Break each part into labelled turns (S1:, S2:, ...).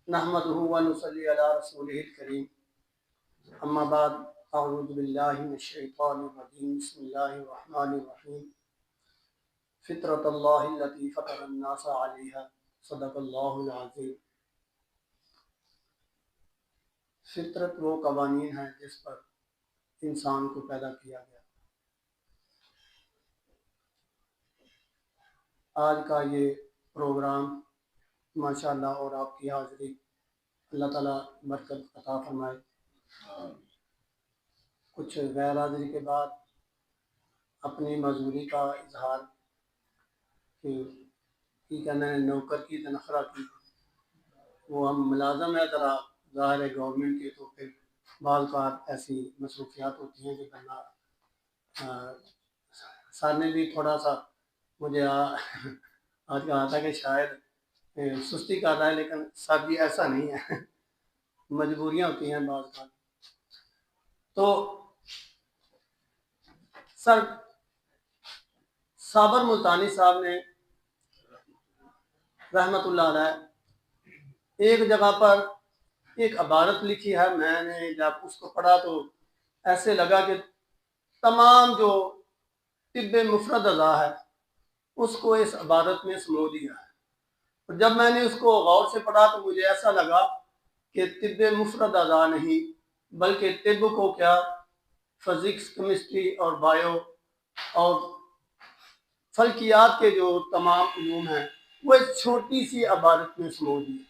S1: नहमदुहु व नुसल्ली अला रसूलिहिल करीम, अम्मा बाद, अऊज़ु बिल्लाहि मिनश शैतानिर रजीम, बिस्मिल्लाहिर रहमानिर रहीम, फित्रतल्लाहि लती फतरन नास अलैहा, सदक़ल्लाहुल अज़ीम। फितरत वो कवानीन है जिस पर इंसान को पैदा किया गया। आज का ये प्रोग्राम माशाअल्लाह और आपकी हाज़िरी अल्लाह ताला बरकत अता फरमाए। कुछ गैर हाज़िरी के बाद अपनी मजबूरी का इजहार कि कहना है नौकर की तनख्वाह की, वो हम मुलाजम है ज़रा ज़ाहिर है गवर्नमेंट के, तो फिर बाल बार ऐसी मसरूफियात होती हैं कि करना। सर ने भी थोड़ा सा मुझे आज कहा था कि शायद सुस्ती कर रहा है, लेकिन सर जी ऐसा नहीं है मजबूरियाँ होती हैं बाल बार। तो सर साबर मुल्तानी साहब ने रहमतुल्लाह अलैह एक जगह पर एक इबारत लिखी है। मैंने जब उसको पढ़ा तो ऐसे लगा कि तमाम जो तिब्बे मुफरद अज़ा है उसको इस इबारत में समो दिया है। और जब मैंने उसको गौर से पढ़ा तो मुझे ऐसा लगा कि तिब्बे मुफरद अज़ा नहीं, बल्कि तिब्ब को क्या फिज़िक्स, केमिस्ट्री और बायो और फल्कियात के जो तमाम उलूम हैं वो एक छोटी सी इबारत में समो दी।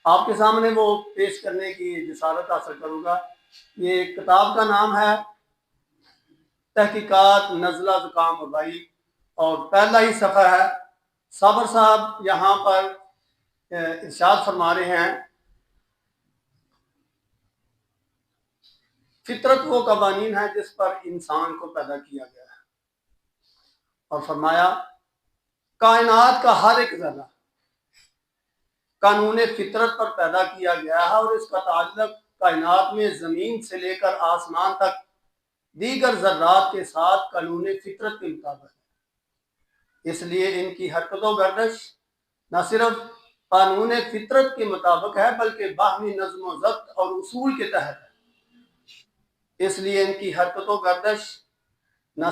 S1: आपके सामने वो पेश करने की जिसारत हासिल करूँगा। ये किताब का नाम है तहकीकात नज़ला ज़ुकाम वबाई, और पहला ही सफ़ा है। साबर साहब यहाँ पर इरशाद फरमा रहे हैं, फितरत वो कवानीन है जिस पर इंसान को पैदा किया गया है। और फरमाया कायनात का हर एक ज़र्रा कानून फितरत पर पैदा किया गया है, और इसका ताल्लुक कायनात में ज़मीन से लेकर आसमान तक दीगर ज़र्रात के साथ कानून फितरत के मुताबिक है। इसलिए इनकी हरकत गर्दश न सिर्फ कानून फितरत के मुताबिक है बल्कि बाहमी नज़्म व ज़ब्त और उसूल के तहत है। इसलिए इनकी हरकत गर्दश न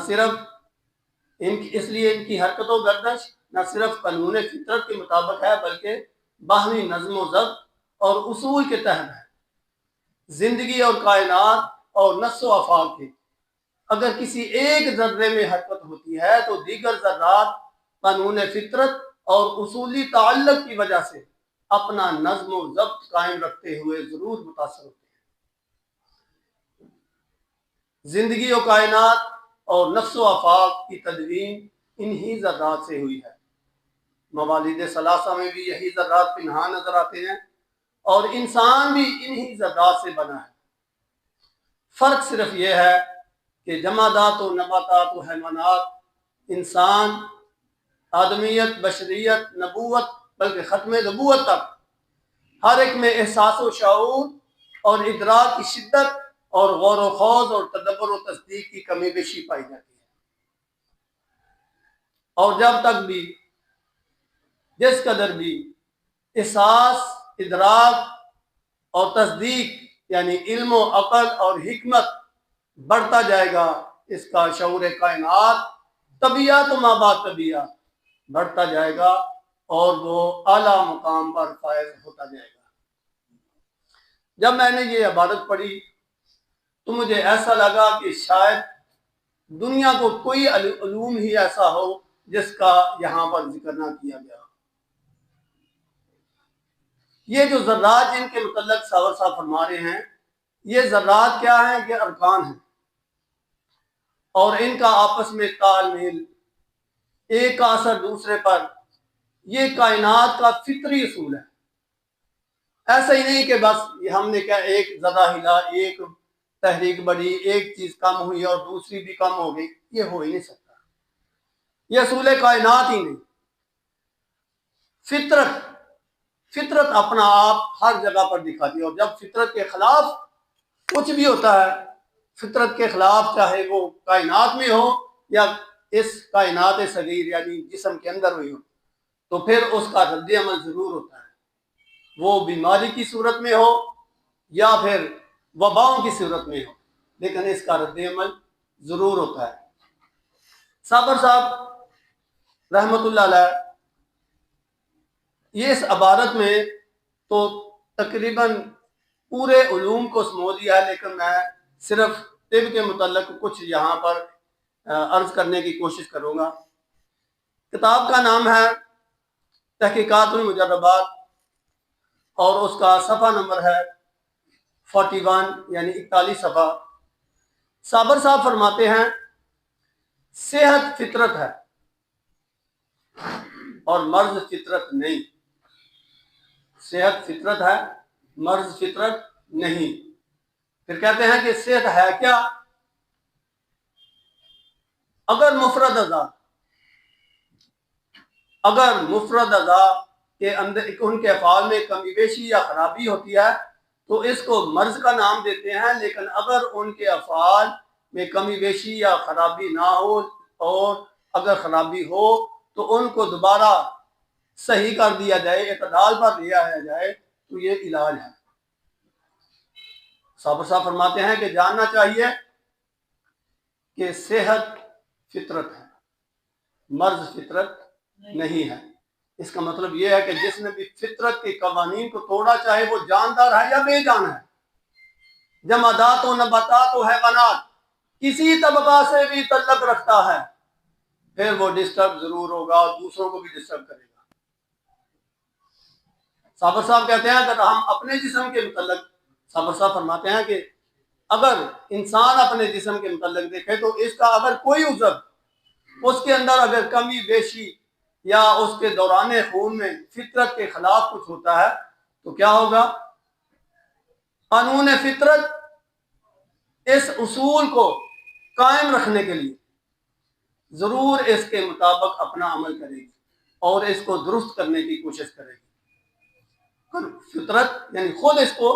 S1: सिर्फ कानून फितरत के मुताबिक है बल्कि बाहमी नज़्म व ज़ब्त और उसूल के तहत है। जिंदगी और कायनात और नस्व अफ़ाल के अगर किसी एक जर्रे में हरकत होती है तो दीगर जर्रात कानून फितरत और उसूली ताल्लुक की वजह से अपना नज़्म व ज़ब्त कायम रखते हुए जरूर मुतासर होते हैं। जिंदगी और कायनात और नफ्स व आफाक की तदवीन इन्हीं जर्रात से हुई है। मवालिद सलासा में भी यही जर्रात पिन्हा नजर आते हैं और इंसान भी इन्हीं जर्रात से बना है। फर्क सिर्फ यह है कि जमादात व नबातात व हैवानात, इंसान, आदमियत, बशरियत, नबूवत बल्कि ख़त्म नबूवत तक हर एक में एहसास व शऊर और इदराक की शिद्दत और गौर व खौज और तदब्बर व तस्दीक की कमी बेशी पाई जाती है। और जब तक भी जिस कदर भी एहसास, इदराक और तस्दीक यानी इल्म, अक़ल और हिकमत बढ़ता जाएगा, इसका शऊर कायनात तबियत माबाद तबियत बढ़ता जाएगा और वो आला मुकाम पर फायज होता जाएगा। जब मैंने ये इबारत पढ़ी तो मुझे ऐसा लगा कि शायद दुनिया को कोई उलूम ही ऐसा हो जिसका यहाँ पर जिक्र ना किया गया। ये जो ज़र्रात जिनके मुतल्लक सावर साहब फरमा रहे हैं, ये ज़र्रात क्या हैं? ये अरकान हैं और इनका आपस में तालमेल, एक का असर दूसरे पर, ये कायनात का फितरी असूल है। ऐसा ही नहीं कि बस हमने क्या एक ज़रा हिला, एक तहरीक बढ़ी, एक चीज कम हुई और दूसरी भी कम हो गई, ये हो ही नहीं सकता। ये असूल कायनात ही नहीं। फितरत अपना आप हर जगह पर दिखाती है, और जब फितरत के खिलाफ कुछ भी होता है, फितरत के खिलाफ चाहे वो कायनात में हो या इस कायनात सगीर यानी जिस्म के अंदर हुई हो, तो फिर उसका रद्द अमल जरूर होता है। वो बीमारी की सूरत में हो या फिर वबाओं की सूरत में हो, लेकिन इसका रद्द-ए-अमल ज़रूर होता है। साबर साहब रहमतुल्लाह अलैह ये इस इबारत में तो तकरीबन पूरे उलूम को समो दिया है, लेकिन मैं सिर्फ तिब के मुतल्लिक़ कुछ यहाँ पर अर्ज करने की कोशिश करूँगा। किताब का नाम है तहक़ीक़ातुल मुजर्रबात और उसका सफ़ा नंबर है 41 यानी 41 सफ़ा। साबर साहब फरमाते हैं सेहत फितरत है और मर्ज फितरत नहीं। सेहत फितरत है, मर्ज फितरत नहीं। फिर कहते हैं कि सेहत है क्या? अगर मुफरद अज़ा के अंदर उनके अफ़ाल में कमी बेशी या खराबी होती है तो इसको मर्ज का नाम देते हैं, लेकिन अगर उनके अफ़ाल में कमी बेशी या खराबी ना हो और अगर खराबी हो तो उनको दोबारा सही कर दिया जाए, इतदाल पर ले आया जाए, तो ये इलाज है। साबर साहब फरमाते हैं कि जानना चाहिए कि सेहत फितरत है, मर्ज फितरत नहीं है। इसका मतलब यह है कि जिसने भी फितरत के कवानीन को तोड़ा, चाहे वो जानदार है या बेजान है, जमादात व नबातात व हैवानात किसी तबका से भी तल्लक रखता है, फिर वो डिस्टर्ब जरूर होगा और दूसरों को भी डिस्टर्ब करेगा। साबर साहब कहते हैं अगर हम अपने जिस्म के मुतल्लिक़, साबर साहब फरमाते हैं कि अगर इंसान अपने जिस्म के मुतल्लिक़ देखे तो इसका अगर कोई उज़्व उसके अंदर अगर कमी बेशी या उसके दौरान खून में फितरत के खिलाफ कुछ होता है तो क्या होगा? कानून फितरत इस उसूल को कायम रखने के लिए जरूर इसके मुताबिक अपना अमल करेगी और इसको दुरुस्त करने की कोशिश करेगी। फितरत यानी खुद इसको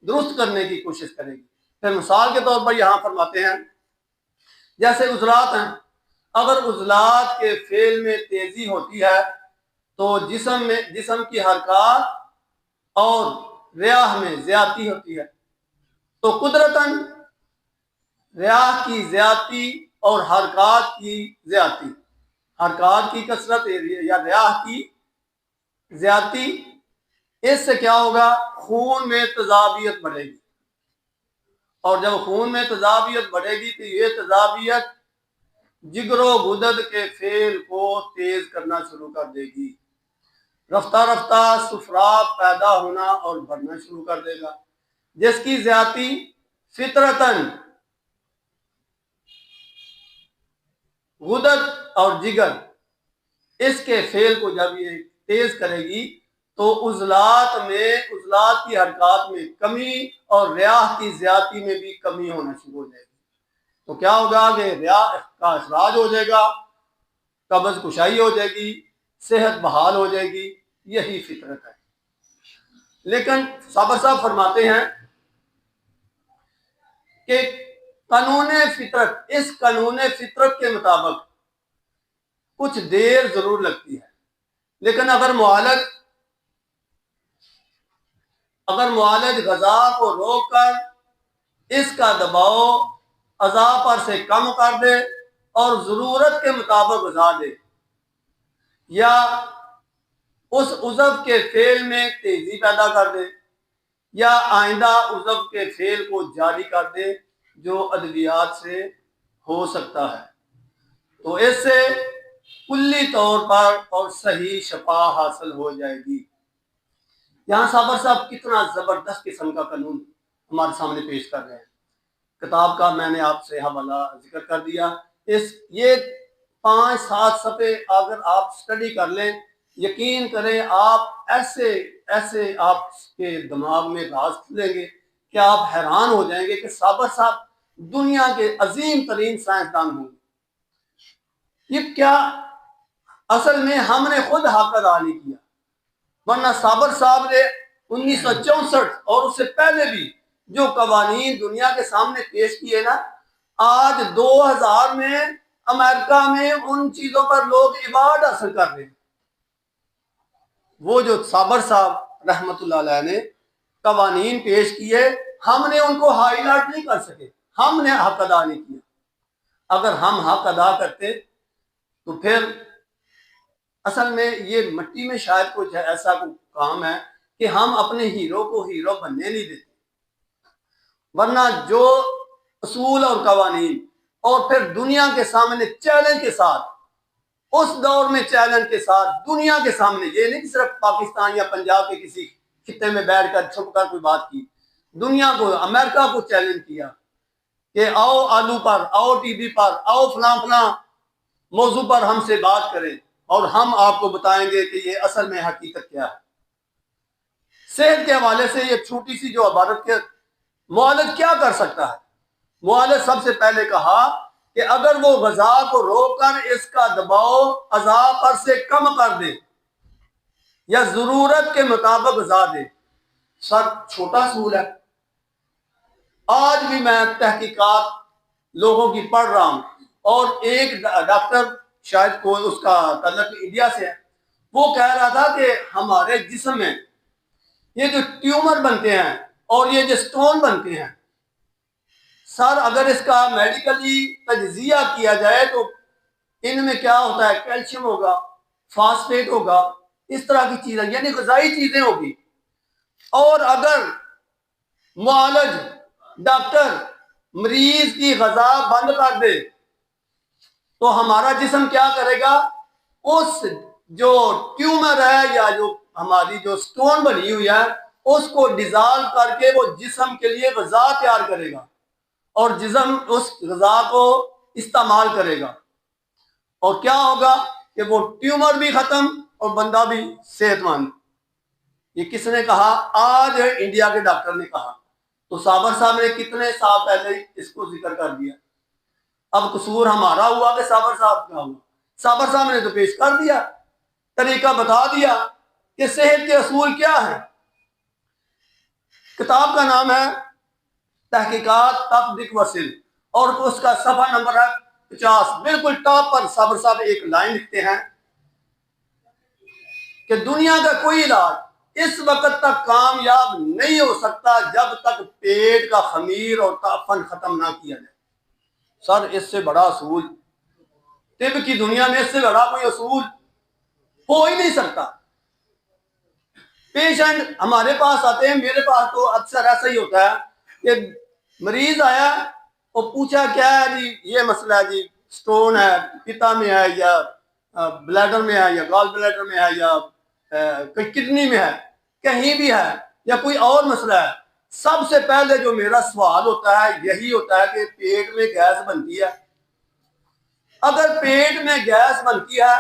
S1: दुरुस्त करने की कोशिश करेगी। फिर मिसाल के तौर पर यहां फरमाते हैं जैसे उजलात हैं, अगर उजलात के फेल में तेजी होती है तो जिस्म की हरकत और रियाह में ज्यादती होती है, तो कुदरतन रियाह की ज्यादती और हरकत की ज्यादती, हरकत की कसरत या रियाह की ज्यादती, इससे क्या होगा? खून में तेजाबियत बढ़ेगी और जब खून में तेजाबियत बढ़ेगी तो ये तेजाबियत जिगरो गुदद के फेल को तेज करना शुरू कर देगी। रफ्ता रफ्ता सुफराब पैदा होना और बढ़ना शुरू कर देगा, जिसकी ज्यादती फितरतन गुदद और जिगर इसके फेल को जब ये तेज करेगी तो उजलात की हरकत में कमी और रियाह की ज्यादती में भी कमी होना शुरू हो जाएगी। तो क्या होगा कि रियाह का इखराज हो जाएगा, कब्ज कुशाई हो जाएगी, सेहत बहाल हो जाएगी। यही फितरत है। लेकिन साबर साहब फरमाते हैं कि कानून फितरत, इस कानून फितरत के मुताबिक कुछ देर जरूर लगती है, लेकिन अगर मुआलज गजा को रोककर इसका दबाव अज़ा पर से कम कर दे और जरूरत के मुताबिक गजा दे या उस उज़व के फेल में तेजी पैदा कर दे या आइंदा उज़व के फेल को जारी कर दे जो अद्वियात से हो सकता है, तो इससे कुल्ली तौर पर और सही शफा हासिल हो जाएगी। यहाँ साबर साहब कितना जबरदस्त किस्म का कानून हमारे सामने पेश कर रहे हैं। किताब का मैंने आपसे हवाला जिक्र कर दिया। ये 5-7 सफ़े अगर आप स्टडी कर लें, यकीन करें आप ऐसे आपके दिमाग में राज खुलेंगे कि आप हैरान हो जाएंगे कि साबर साहब दुनिया के अजीम तरीन साइंसदान होंगे। ये क्या असल में हमने खुद हक अदा नहीं किया, वरना साबर साहब ने 1964 और उससे पहले भी जो कवानीन दुनिया के सामने पेश किए ना, आज 2000 में अमेरिका में उन चीजों पर लोग इबादत हासिल कर रहे हैं। वो जो साबर साहब रहमतुल्लाह अलैह ने कवानीन पेश किए, हमने उनको हाईलाइट नहीं कर सके, हमने हक अदा नहीं किया। अगर हम हक अदा करते तो फिर असल में ये मट्टी में शायद कुछ ऐसा काम है कि हम अपने हीरो को हीरो बनने नहीं देते, वरना जो असूल और कवानीन और फिर दुनिया के सामने चैलेंज के साथ, उस दौर में चैलेंज के साथ दुनिया के सामने, ये नहीं कि सिर्फ पाकिस्तान या पंजाब के किसी खिते में बैठकर छुपकर कोई बात की, दुनिया को, अमेरिका को चैलेंज किया कि आओ आलू पर, आओ टीवी पर, आओ फलां फलां मौजू पर हमसे बात करें और हम आपको बताएंगे कि ये असल में हकीकत क्या है। सेहत के हवाले से ये छोटी सी जो इबारत के मुआलिज क्या कर सकता है? मुआलिज सबसे पहले कहा कि अगर वो गजा को रोककर इसका दबाव अज़ा पर से कम कर दे या जरूरत के मुताबिक गजा दे। सर छोटा सूल है, आज भी मैं तहकीकात लोगों की पढ़ रहा हूं और एक डॉक्टर, शायद कोई उसका तल्लुक इंडिया से है, वो कह रहा था कि हमारे जिस्म में ये जो ट्यूमर बनते हैं और ये जो स्टोन बनते हैं, सर अगर इसका मेडिकली तज्जिया किया जाए तो इनमें क्या होता है, कैल्शियम होगा, फास्फेट होगा, इस तरह की चीजें, यानी ग़िज़ाई चीजें होगी। और अगर मुआलिज डॉक्टर मरीज की ग़िज़ा बंद कर दे तो हमारा जिस्म क्या करेगा, उस जो ट्यूमर है या जो हमारी जो स्टोन बनी हुई है उसको डिजॉल्व करके वो जिस्म के लिए ग़िज़ा तैयार करेगा और जिस्म उस ग़िज़ा को इस्तेमाल करेगा और क्या होगा कि वो ट्यूमर भी खत्म और बंदा भी सेहतमंद। ये किसने कहा? आज इंडिया के डॉक्टर ने कहा। तो साबर साहब ने कितने साल पहले इसको जिक्र कर दिया। अब कसूर हमारा हुआ कि साबर साहब का हुआ? साबर साहब ने तो पेश कर दिया, तरीका बता दिया कि सेहत के असूल क्या है। किताब का नाम है तहकीकात तब्दीक वसिल और उसका सफा नंबर है 50। बिल्कुल टॉप पर साबर साहब एक लाइन लिखते हैं कि दुनिया का कोई इलाज इस वक्त तक कामयाब नहीं हो सकता जब तक पेट का खमीर और ताफन खत्म ना किया जाए। सर इससे बड़ा असूल तिब की दुनिया में, इससे बड़ा कोई असूल हो ही नहीं सकता। पेशेंट हमारे पास आते हैं, मेरे पास तो अक्सर ऐसा ही होता है कि मरीज आया और पूछा क्या है जी, ये मसला है जी, स्टोन है, पिता में है या ब्लैडर में है या गॉल ब्लैडर में है या किडनी में है, कहीं भी है या कोई और मसला है। सबसे पहले जो मेरा सवाल होता है यही होता है कि पेट में गैस बनती है। अगर पेट में गैस बनती है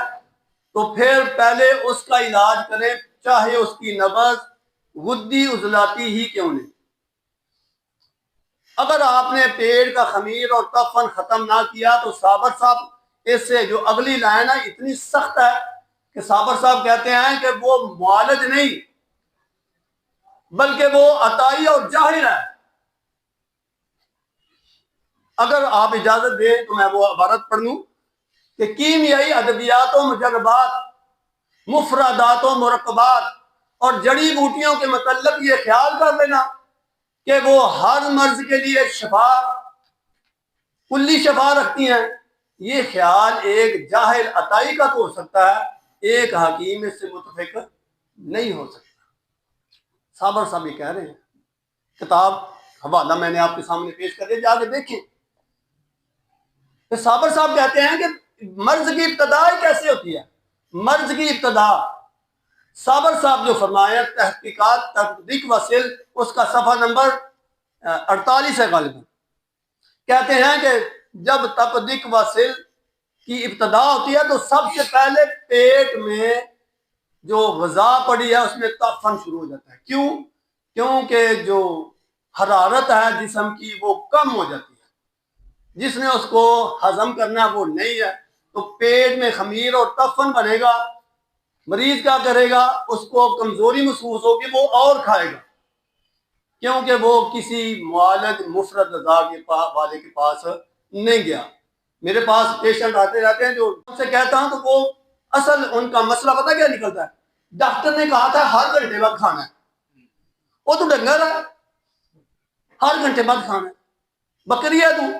S1: तो फिर पहले उसका इलाज करें, चाहे उसकी नब्ज गुद्दी उजलाती ही क्यों नहीं। अगर आपने पेट का खमीर और तफन खत्म ना किया तो साबर साहब, इससे जो अगली लाइन है इतनी सख्त है कि साबर साहब कहते हैं कि वो मुआलिज नहीं बल्कि वो अताई और जाहिर है। अगर आप इजाजत दें तो मैं वो इबारत पढ़ लूं कि कीमियाई अदबियात मुजरबात, मुफरदात मुरक्कबात और जड़ी बूटियों के मतलब ये ख्याल कर लेना कि वो हर मर्ज के लिए शफा, कुल्ली शफा रखती हैं, ये ख्याल एक जाहिल अताई का तो हो सकता है, एक हकीम इससे मुतफिक नहीं हो सकता। साबर साहब ये कह रहे हैं, किताब हवाला मैंने आपके सामने पेश कर दिया, जाके देखें। तो साबर साहब कहते हैं कि मर्ज की इब्तदा कैसे होती है। मर्ज की इब्तदा साबर साहब जो फरमाया तहकीकात तब्दीक वसिल, उसका सफा नंबर 48 है गालिबन। कहते हैं कि जब तब्दीक वसिल की इब्तदा होती है तो सबसे पहले पेट में जो ग़िज़ा पड़ी है उसमें तफन शुरू हो जाता है। क्यों? क्योंकि जो हरारत है जिस्म की वो कम हो जाती है, जिसने उसको हजम करना वो नहीं है, तो पेट में खमीर और तफन बनेगा। मरीज क्या करेगा, उसको कमजोरी महसूस होगी, वो और खाएगा क्योंकि वो किसी मुआलिज मुफरद ग़िज़ा के वाले के पास नहीं गया। मेरे पास पेशेंट आते रहते हैं जो उनसे कहता हूं तो वो असल उनका मसला पता क्या निकलता है, डॉक्टर ने कहा था हर घंटे बाद खाना है, वो तो डंगर है, हर घंटे बाद खाना है, बकरी है तू।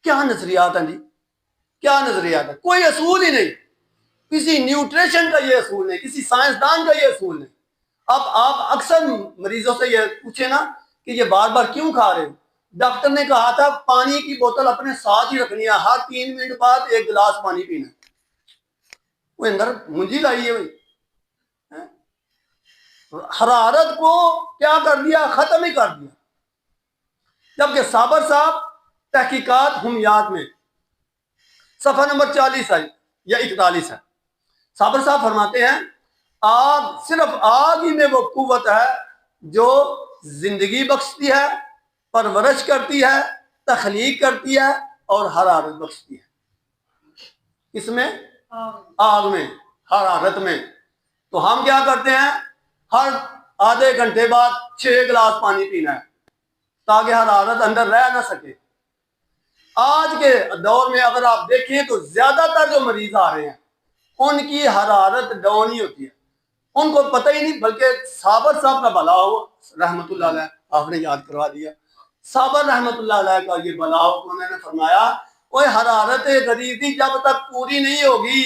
S1: क्या नजरियात है जी, क्या नजरियात है? कोई असूल ही नहीं, किसी न्यूट्रिशन का ये असूल नहीं, किसी साइंसदान का ये असूल नहीं। अब आप अक्सर मरीजों से ये पूछे ना कि ये बार बार क्यों खा रहे हो, डॉक्टर ने कहा था पानी की बोतल अपने साथ ही रखनी है, हर 3 मिनट बाद एक गिलास पानी पीना। वो अंदर मुंजी लाई है भाई, हरारत को क्या कर दिया, खत्म ही कर दिया। जबकि साबर साहब तहकीकात हुमियात में सफा नंबर 40 है या 41 है, साबर साहब फरमाते हैं आग, सिर्फ आग ही में वो कुव्वत है जो जिंदगी बख्शती है, परवरिश करती है, तखलीक करती है और हरारत बख्शती है। इसमें आग में, हरारत में। तो हम क्या करते हैं, हर आधे घंटे बाद 6 गिलास पानी पीना है ताकि हरारत अंदर रह ना सके। आज के दौर में अगर आप देखें तो ज्यादातर जो मरीज आ रहे हैं उनकी हरारत डाउन ही होती है, उनको पता ही नहीं। बल्कि साबर साहब का भला हो रहमतुल्लाह अलैह, आपने याद करवा दिया, साबर रहमतुल्लाह अलैह का ये भला हो, उन्होंने फरमाया ओए हरारत गरीबी जब तक पूरी नहीं होगी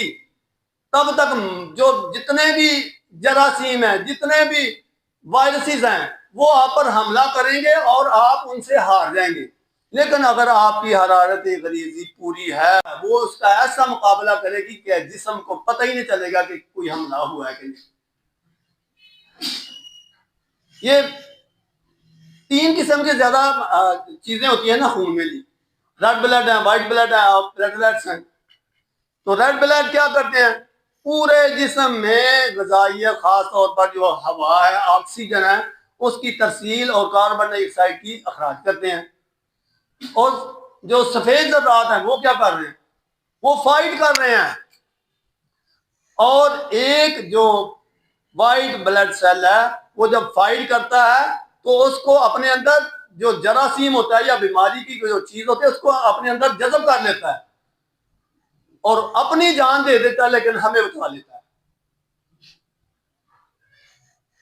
S1: तब तक जो जितने भी जरासीम हैं, जितने भी वायरसेस हैं, वो आप पर हमला करेंगे और आप उनसे हार जाएंगे। लेकिन अगर आपकी हरारत गरीबी पूरी है, वो उसका ऐसा मुकाबला करेगी कि जिस्म को पता ही नहीं चलेगा कि कोई हमला हुआ है कि नहीं। ये 3 किस्म की ज्यादा चीजें होती है ना खून में जी, रेड ब्लड है, व्हाइट ब्लड है और प्लेटलेट्स हैं। तो रेड ब्लड क्या करते हैं, पूरे जिस्म में गजाइया, खास तौर पर जो हवा है, ऑक्सीजन है, उसकी तरसील और कार्बन डाइऑक्साइड की अखराज करते हैं। और जो सफेद जर्रात है वो क्या कर रहे हैं, वो फाइट कर रहे हैं। और एक जो व्हाइट ब्लड सेल है वो जब फाइट करता है तो उसको अपने अंदर जो जरासीम होता है या बीमारी की जो चीज होती है उसको अपने अंदर जज़ब कर लेता है और अपनी जान दे देता है, लेकिन हमें बचा लेता है।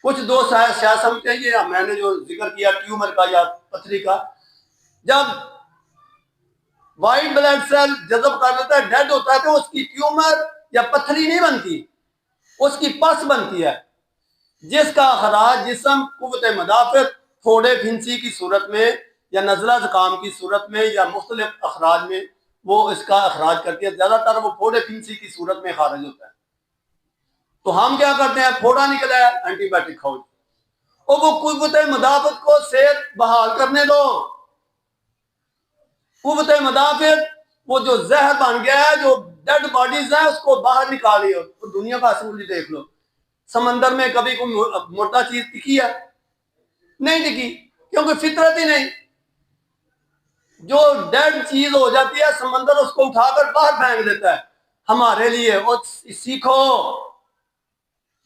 S1: कुछ दोस्त शायद समझते हैं ये मैंने जो जिक्र किया ट्यूमर का या पथरी का, जब व्हाइट ब्लड सेल जज़ब कर लेता है, डेड होता है, तो उसकी ट्यूमर या पथरी नहीं बनती, उसकी पस बनती है, जिसका अखराज जिस्म कुव्वत मदाफ़त फोड़े फिंसी की सूरत में या नज़ला ज़ुकाम की सूरत में या मुख्तलिफ अखराज में वो इसका अखराज करती है। ज्यादातर वो फोड़े फिंसी की सूरत में खारिज होता है। तो हम क्या करते हैं, फोड़ा निकला है एंटीबायोटिक खाओ, और वो कुव्वत मदाफ़त को सेहत बहाल करने दो। कुव्वत मदाफ़त वो जो जहर बन गया है, जो डेड बॉडीज है, उसको बाहर निकालिए। तो दुनिया का असूल ही देख लो, समंदर में कभी कोई मुर्दा चीज टिकी है? नहीं टिकी, क्योंकि फितरत ही नहीं। जो डेड चीज हो जाती है समंदर उसको उठाकर बाहर फेंक देता है। हमारे लिए और सीखो,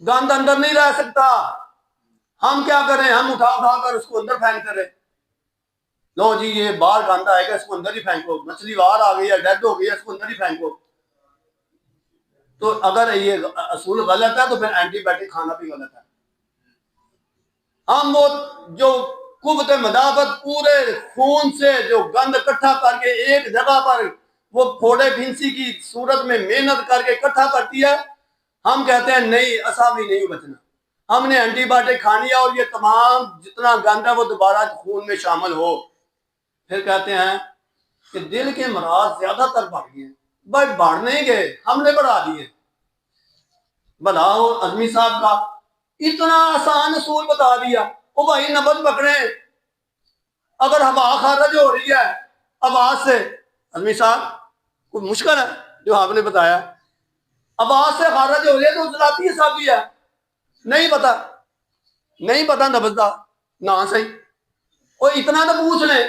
S1: गंद अंदर नहीं रह सकता। हम क्या करें, हम उठा कर उसको अंदर फेंकते रहे। लो जी ये बाहर गंद आएगा, इसको अंदर ही फेंको, मछली बाहर आ गई है, डेड हो गई है, इसको अंदर ही फेंको। तो अगर ये असूल गलत है तो फिर एंटीबायोटिक खाना भी गलत है। हम वो जो कुव्वत मदाफ़त पूरे खून से जो गंद इकट्ठा करके एक जगह पर वो फोड़े फिंसी की सूरत में मेहनत करके इकट्ठा करती है, हम कहते हैं नहीं असा भी नहीं बचना, हमने एंटीबायोटिक खानी है और ये तमाम जितना गंद है वो दोबारा खून में शामिल हो। फिर कहते हैं कि दिल के मराज ज्यादातर बढ़ गए, बट बढ़ नहीं गए, हमने बढ़ा दिए। भला हो अजमी साहब का इतना आसान असूल बता दिया, ओ भाई नबज पकड़े, अगर हवा खारिज हो रही है आवाज से, अजमी साहब कोई मुश्किल है जो आपने बताया, आवाज से खारिज हो रही है तो जलाती है साहब है, नहीं पता, नहीं पता नबजदा ना सही, और इतना तो पूछ ले।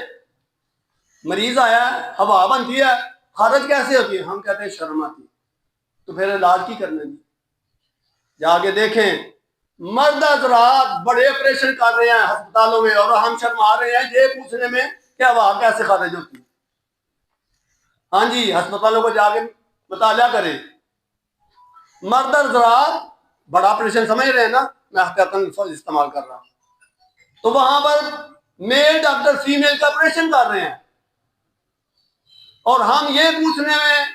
S1: मरीज आया हवा बनती है, खारिज कैसे होती है? हम कहते हैं शर्म आती। तो फिर इलाज की करने दी, जाके देखें मर्द हजरात बड़े ऑपरेशन कर रहे हैं अस्पतालों में और हम शर्मा रहे हैं ये पूछने में कि हवा कैसे खारिज होती है। हाँ जी, अस्पतालों को जाके मुताला करें। मर्द हजरात बड़ा ऑपरेशन समझ रहे हैं ना, मैं हकीकतन इस्तेमाल कर रहा हूँ। तो वहां पर मेल डॉक्टर फीमेल का ऑपरेशन कर रहे हैं और हम ये पूछने में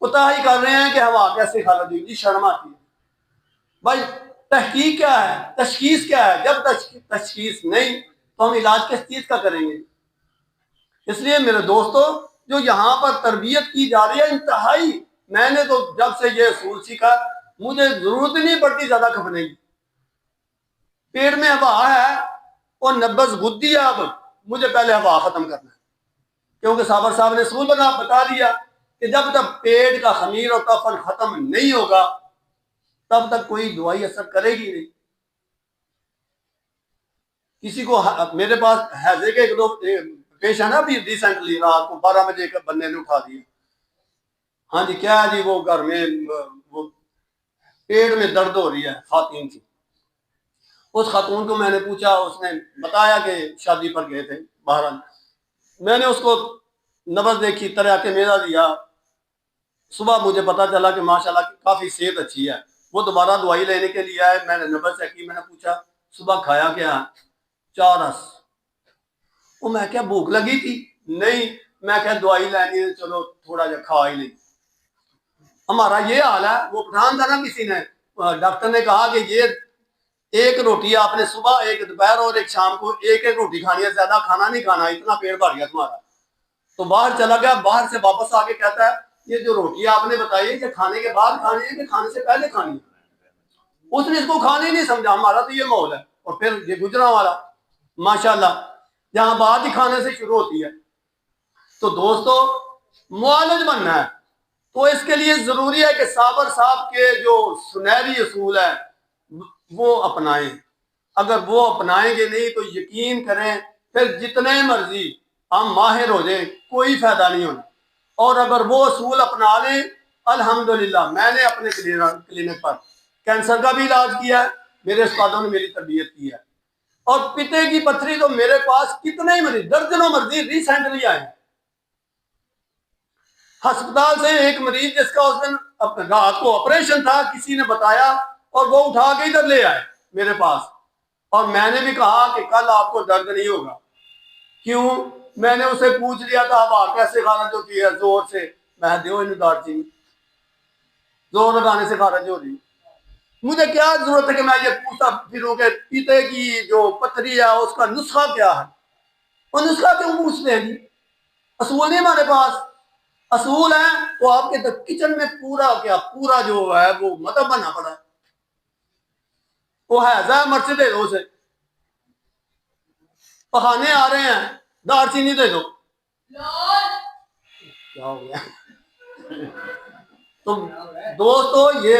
S1: कोताही कर रहे हैं कि हवा कैसे खारिज हुई। जी शर्म आती है भाई। तहकीक क्या है, तशखीस क्या है? जब तशखीस नहीं तो हम इलाज किस चीज का करेंगे? इसलिए मेरे दोस्तों, जो यहाँ पर तरबियत की जा रही है इंतहाई, मैंने तो जब से ये असूल सीखा मुझे जरूरत नहीं पड़ती ज्यादा खपने की। पेट में हवा है और नब्बस गुद्दी है, अब मुझे पहले हवा खत्म करना है, क्योंकि साबर साहब ने असूल बता दिया कि जब तक पेट का खमीर और कफन खत्म नहीं होगा तब तक कोई दवाई असर करेगी नहीं। किसी को मेरे पास हैजे के एक दो पेश है ना, अभी रिसेंटली रात को 12 बजे एक बंदे ने उठा दिया। हाँ जी, क्या है जी, वो घर में वो पेट में दर्द हो रही है खातून की। उस खातून को मैंने पूछा, उसने बताया कि शादी पर गए थे बहरहाल। मैंने उसको नब्ज देखी, तरह के मेरा दिया। सुबह मुझे पता चला कि माशाल्लाह काफी सेहत अच्छी है। वो दोबारा दवाई लेने के लिए आए, मैंने नब्ज चेक की। मैंने पूछा सुबह खाया क्या? 4 रस। वो मैं क्या भूख लगी थी? नहीं। मैं क्या दवाई लेनी है, चलो थोड़ा जा खा ही नहीं। हमारा ये हाल है। वो पठान था ना, किसी ने डॉक्टर ने कहा कि ये एक रोटी आपने सुबह, एक दोपहर और एक शाम को एक एक रोटी खानी है, ज्यादा खाना नहीं खाना, इतना पेट भर गया तुम्हारा। तो बाहर चला गया, बाहर से वापस आके कहता है ये जो रोटी आपने बताई है कि खाने के बाद खानी है कि खाने से पहले खानी है? उसने इसको खाने ही नहीं समझा। हमारा तो ये माहौल है। और फिर ये गुजरा वाला माशाल्लाह, जहां बात ही खाने से शुरू होती है। तो दोस्तों, मुआलिज बनना है तो इसके लिए जरूरी है कि साबर साहब के जो सुनहरी असूल है वो अपनाएं। अगर वो अपनाएंगे नहीं तो यकीन करें फिर जितने मर्जी हम माहिर हो जाए कोई फायदा नहीं होना। और अगर वो असूल अपना लें, अल्हम्दुलिल्लाह, मैंने अपने क्लिनिक पर कैंसर का भी इलाज किया है, मेरे उस्तादों ने मेरी तरबियत की है। और पिते की पथरी तो मेरे पास कितने ही मरीज, दर्जनों मरीज रिसेंटली आए हैं। अस्पताल से एक मरीज जिसका उस दिन रात को ऑपरेशन था, किसी ने बताया और वो उठा के इधर ले आए मेरे पास। और मैंने भी कहा कि कल आपको दर्द नहीं होगा। क्यों? मैंने उसे पूछ लिया था हवा कैसे खारिज होती है? जोर से। मैं दो इन दारचीनी, जोर लगाने से खारिज हो रही। मुझे क्या जरूरत है कि मैं ये पूछता फिरूं कि पीते की जो पथरी है उसका नुस्खा क्या है? और नुस्खा क्यों पूछते हैं जी? असूल नहीं हमारे पास। असूल है तो आपके तो किचन में पूरा क्या पूरा जो है वो मतलब बनना पड़ा है। वो है मर्ची दे दो उसे, पखाने आ रहे हैं, दारचीनी दे दो। क्या हो गया? तो दोस्तों, ये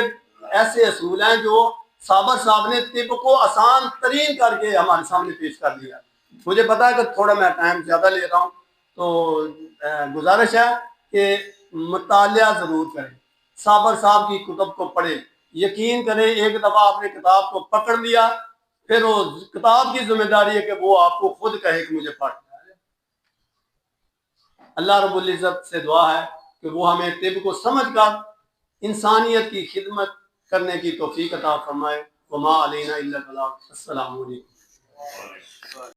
S1: ऐसे असूल हैं जो साबर साहब ने तिब को आसान तरीन करके हमारे सामने पेश कर दिया। मुझे पता है कि थोड़ा मैं टाइम ज्यादा ले रहा हूँ, तो गुजारिश है कि मुतालिया जरूर करें, साबर साहब की कुतब को पढ़ें। यकीन करें, एक दफा आपने किताब को पकड़ लिया फिर वो किताब की जिम्मेदारी है कि वो आपको खुद कहे कि मुझे पढ़। अल्लाह रब्बुल इज्जत से दुआ है कि वो हमें तिब को समझकर इंसानियत की खिदमत करने की तौफीक अता फरमाए। वमा अलैना इल्लल बलाग। अस्सलामु अलैकुम।